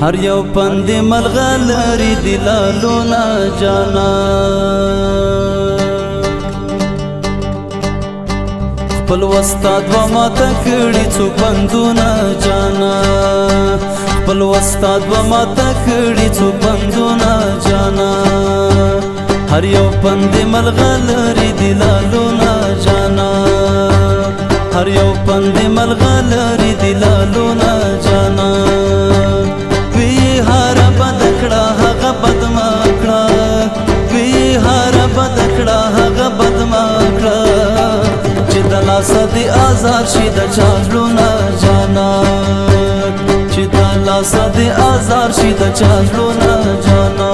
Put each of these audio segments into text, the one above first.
هر یو پند ملغلری دلالونا جانا خپل وستاد و ما تکړی څو پندونه جانا خپل وستاد و ما تکړی څو پندونه جانا هر یو پند ملغلری دلالونا جانا هر یو پند ملغلری دلالونا جانا وی هر بدکړه هغه بدمکړه وی هر بدکړه هغه بدمکړه چې د لاسه دی آزار شي د چازلونه جانا چې د لاسه دی آزار شي د چازلونه جانا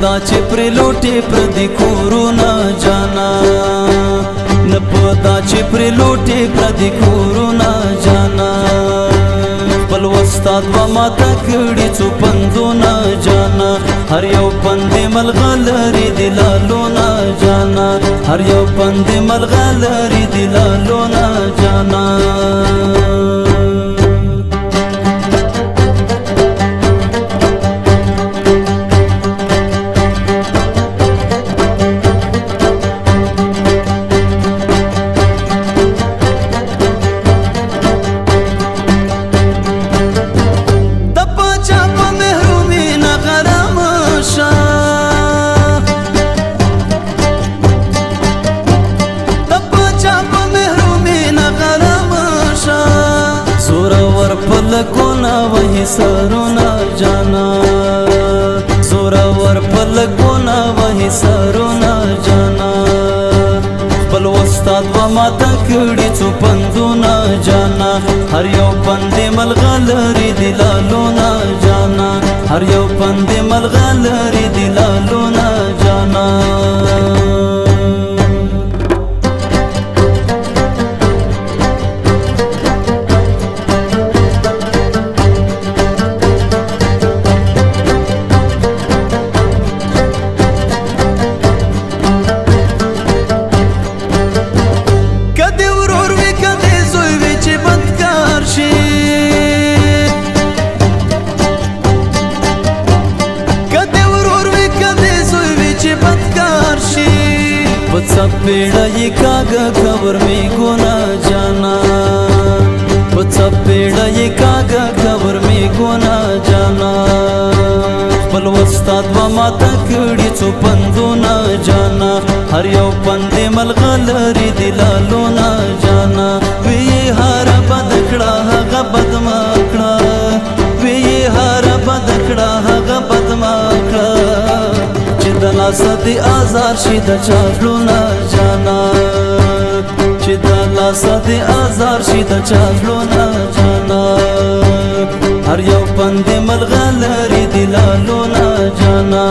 دا چې پر لوټي پر دې کورونه جانا نه پدا چې پر لوټي پر دې کورونه جانا خپل وستاد و ما تکړی څو پندونه جانا هر یو پند ملغلری دلالونه جانا هر یو پند ملغلری دلالونه جانا پلکونا وہی سرونا جانا زورا ور پلکونا وہی سرونا جانا خپل وستاد و ما تکړی څو پندونه جانا هر یو پند ملغلری دلالونا جانا هر یو پند ملغلری دلالونا جانا पेड़ा ये कागा खबर में गुना जाना पेड़ा ये कागा खबर में गुना जाना पल वस्ताद व मा तकड़ी څو پندونه جانا हर یو پند ملغلری دلالونه جانا وی هر بدکړه هغه بدمکړه وی هر بدکړه هغه بدمکړه چې د لاسه دی آزار شي د چازلونه جانا چې د لاسه دی آزار شي د چازلونه جانا هر یو پند ملغلری دلالونه جانا